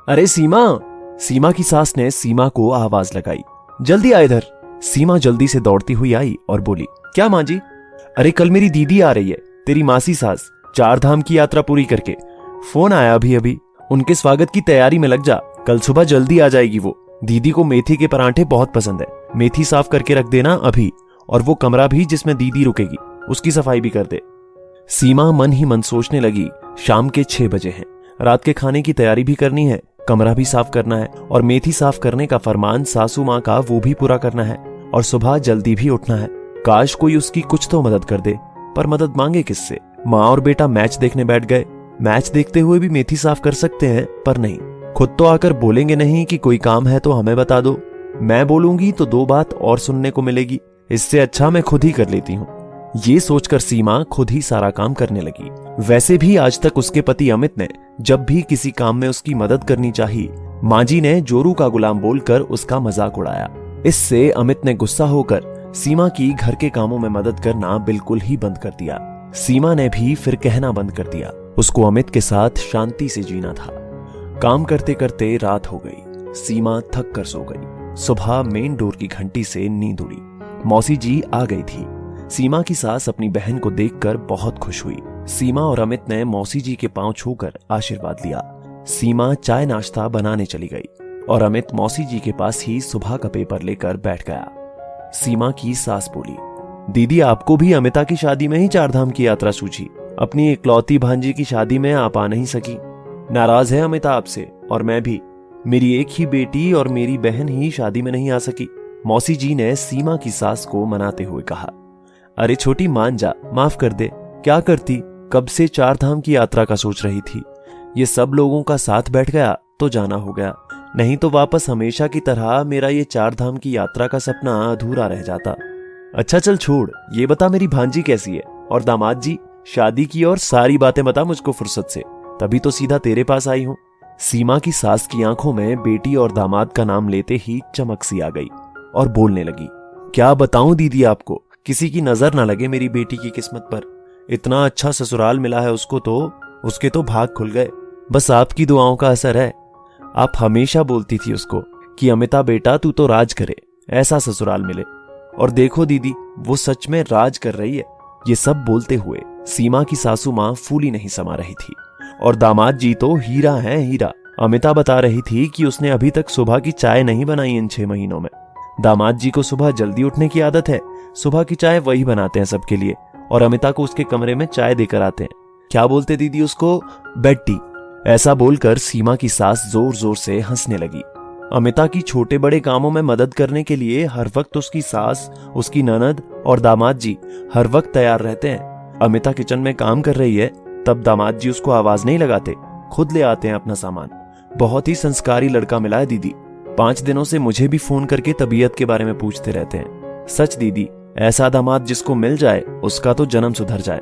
अरे सीमा। सीमा की सास ने सीमा को आवाज लगाई। जल्दी आ इधर। सीमा जल्दी से दौड़ती हुई आई और बोली, क्या मां जी? अरे कल मेरी दीदी आ रही है, तेरी मासी सास, 4 धाम की यात्रा पूरी करके। फोन आया अभी अभी, उनके स्वागत की तैयारी में लग जा, कल सुबह जल्दी आ जाएगी वो। दीदी को मेथी के परांठे बहुत पसंद है, मेथी साफ करके रख देना अभी, और वो कमरा भी जिसमें दीदी रुकेगी उसकी सफाई भी कर दे। सीमा मन ही मन सोचने लगी, शाम के 6 बजे हैं, रात के खाने की तैयारी भी करनी है, कमरा भी साफ करना है, और मेथी साफ करने का फरमान सासू माँ का वो भी पूरा करना है, और सुबह जल्दी भी उठना है। काश कोई उसकी कुछ तो मदद कर दे, पर मदद मांगे किससे? माँ और बेटा मैच देखने बैठ गए, मैच देखते हुए भी मेथी साफ कर सकते हैं, पर नहीं, खुद तो आकर बोलेंगे नहीं कि कोई काम है तो हमें बता दो। मैं बोलूंगी तो 2 बात और सुनने को मिलेगी, इससे अच्छा मैं खुद ही कर लेती हूँ। ये सोचकर सीमा खुद ही सारा काम करने लगी। वैसे भी आज तक उसके पति अमित ने जब भी किसी काम में उसकी मदद करनी चाहिए, माँ जी ने जोरू का गुलाम बोलकर उसका मजाक उड़ाया। इससे अमित ने गुस्सा होकर सीमा की घर के कामों में मदद करना बिल्कुल ही बंद कर दिया। सीमा ने भी फिर कहना बंद कर दिया, उसको अमित के साथ शांति से जीना था। काम करते करते रात हो गई, सीमा थक कर सो गई। सुबह मेन डोर की घंटी से नींद उड़ी। मौसी जी आ गई थी। सीमा की सास अपनी बहन को देखकर बहुत खुश हुई। सीमा और अमित ने मौसी जी के पांव छूकर आशीर्वाद लिया। सीमा चाय नाश्ता बनाने चली गई और अमित मौसी जी के पास ही सुबह का पेपर लेकर बैठ गया। सीमा की सास बोली, दीदी आपको भी अमिता की शादी में ही 4 धाम की यात्रा सूझी, अपनी इकलौती भांजी की शादी में आप आ नहीं सकी। नाराज है अमिता आपसे, और मैं भी। मेरी एक ही बेटी और मेरी बहन ही शादी में नहीं आ सकी। मौसी जी ने सीमा की सास को मनाते हुए कहा, अरे छोटी मान जा, माफ कर दे। क्या करती, कब से 4 धाम की यात्रा का सोच रही थी। ये सब लोगों का साथ बैठ गया तो जाना हो गया, नहीं तो वापस हमेशा की तरह मेरा ये 4 धाम की यात्रा का सपना अधूरा रह जाता। अच्छा चल छोड़, ये बता मेरी भांजी कैसी है, और दामाद जी, शादी की और सारी बातें बता मुझको फुर्सत से, तभी तो सीधा तेरे पास आई हूं। सीमा की सास की आंखों में बेटी और दामाद का नाम लेते ही चमक सी आ गई और बोलने लगी, क्या बताऊं दीदी आपको, किसी की नजर ना लगे मेरी बेटी की किस्मत पर। इतना अच्छा ससुराल मिला है उसको तो उसके तो भाग खुल गए। बस आपकी दुआओं का असर है। आप हमेशा बोलती थी उसको कि अमिता बेटा तू तो राज करे, ऐसा ससुराल मिले, और देखो दीदी वो सच में राज कर रही है। ये सब बोलते हुए सीमा की सासू माँ फूली नहीं समा रही थी, और दामाद जी तो हीरा है हीरा। अमिता बता रही थी कि उसने अभी तक सुबह की चाय नहीं बनाई इन 6 महीनों में। दामाद जी को सुबह जल्दी उठने की आदत है, सुबह की चाय वही बनाते हैं सबके लिए, और अमिता को उसके कमरे में चाय देकर आते हैं। क्या बोलते दीदी उसको, बेड टी। ऐसा बोलकर सीमा की सास जोर जोर से हंसने लगी। अमिता की छोटे बड़े कामों में मदद करने के लिए हर वक्त उसकी सास, उसकी ननद और दामाद जी हर वक्त तैयार रहते हैं। अमिता किचन में काम कर रही है तब दामाद जी उसको आवाज नहीं लगाते, खुद ले आते हैं अपना सामान। बहुत ही संस्कारी लड़का मिला है दीदी। 5 दिनों से मुझे भी फोन करके तबीयत के बारे में पूछते रहते हैं। सच दीदी, ऐसा दामाद जिसको मिल जाए उसका तो जन्म सुधर जाए।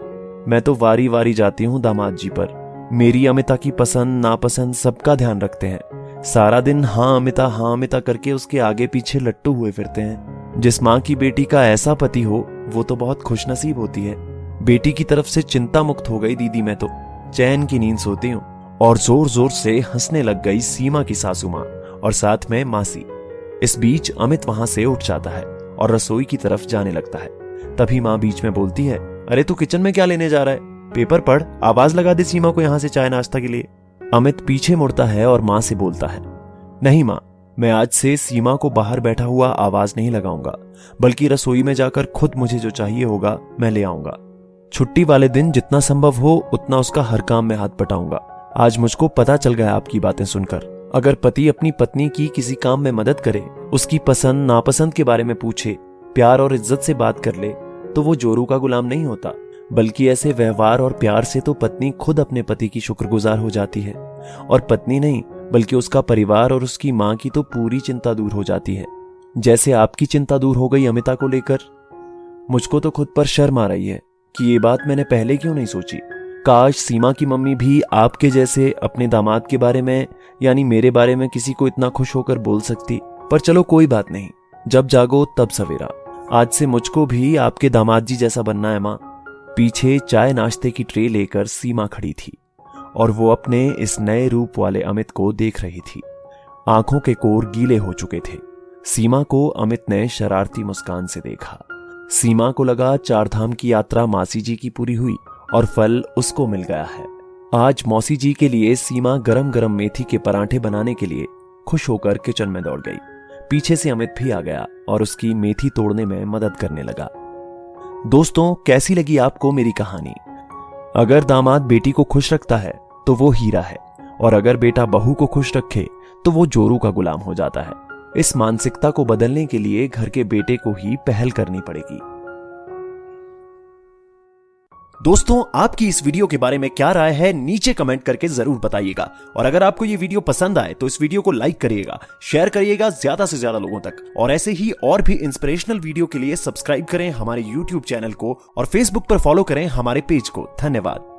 मैं तो वारी वारी जाती हूँ दामाद जी पर। मेरी अमिता की पसंद नापसंद सबका ध्यान रखते हैं। सारा दिन हाँ अमिता करके उसके आगे पीछे लट्टू हुए फिरते हैं। जिस माँ की बेटी का ऐसा पति हो वो तो बहुत खुशनसीब होती है। बेटी की तरफ से चिंता मुक्त हो गई दीदी, मैं तो चैन की नींद सोती हूँ। और जोर जोर से हंसने लग गई सीमा की सासू माँ और साथ में मासी। इस बीच अमित वहां से उठ जाता है और रसोई की तरफ जाने लगता है। तभी माँ बीच में बोलती है, अरे तू किचन में क्या लेने जा रहा है, पेपर पढ़, आवाज लगा दे सीमा को यहाँ से चाय नाश्ता के लिए। अमित पीछे मुड़ता है और माँ से बोलता है, नहीं माँ, मैं आज से सीमा को बाहर बैठा हुआ आवाज नहीं लगाऊंगा, बल्कि रसोई में जाकर खुद मुझे जो चाहिए होगा मैं ले आऊंगा। छुट्टी वाले दिन जितना संभव हो उतना उसका हर काम में हाथ बटाऊंगा। आज मुझको पता चल गया आपकी बातें सुनकर, अगर पति अपनी पत्नी की किसी काम में मदद करे, उसकी पसंद नापसंद के बारे में पूछे, प्यार और इज्जत से बात कर ले, तो वो जोरू का गुलाम नहीं होता, बल्कि ऐसे व्यवहार और प्यार से तो पत्नी खुद अपने पति की शुक्रगुजार हो जाती है। और पत्नी नहीं बल्कि उसका परिवार और उसकी माँ की तो पूरी चिंता दूर हो जाती है, जैसे आपकी चिंता दूर हो गई अमिता को लेकर। मुझको तो खुद पर शर्म आ रही है कि ये बात मैंने पहले क्यों नहीं सोची। काश सीमा की मम्मी भी आपके जैसे अपने दामाद के बारे में, यानी मेरे बारे में किसी को इतना खुश होकर बोल सकती। पर चलो कोई बात नहीं, जब जागो तब सवेरा। आज से मुझको भी आपके दामाद जी जैसा बनना है माँ। पीछे चाय नाश्ते की ट्रे लेकर सीमा खड़ी थी और वो अपने इस नए रूप वाले अमित को देख रही थी। आंखों के कोर गीले हो चुके थे। सीमा को अमित ने शरारती मुस्कान से देखा। सीमा को लगा चारधाम की यात्रा मासी जी की पूरी हुई और फल उसको मिल गया है। आज मौसी जी के लिए सीमा गरम गरम मेथी के पराठे बनाने के लिए खुश होकर किचन में दौड़ गई। पीछे से अमित भी आ गया और उसकी मेथी तोड़ने में मदद करने लगा। दोस्तों, कैसी लगी आपको मेरी कहानी? अगर दामाद बेटी को खुश रखता है तो वो हीरा है, और अगर बेटा बहू को खुश रखे तो वो जोरू का गुलाम हो जाता है। इस मानसिकता को बदलने के लिए घर के बेटे को ही पहल करनी पड़ेगी। दोस्तों, आपकी इस वीडियो के बारे में क्या राय है नीचे कमेंट करके जरूर बताइएगा। और अगर आपको ये वीडियो पसंद आए तो इस वीडियो को लाइक करिएगा, शेयर करिएगा ज्यादा से ज्यादा लोगों तक, और ऐसे ही और भी इंस्पिरेशनल वीडियो के लिए सब्सक्राइब करें हमारे YouTube चैनल को और Facebook पर फॉलो करें हमारे पेज को। धन्यवाद।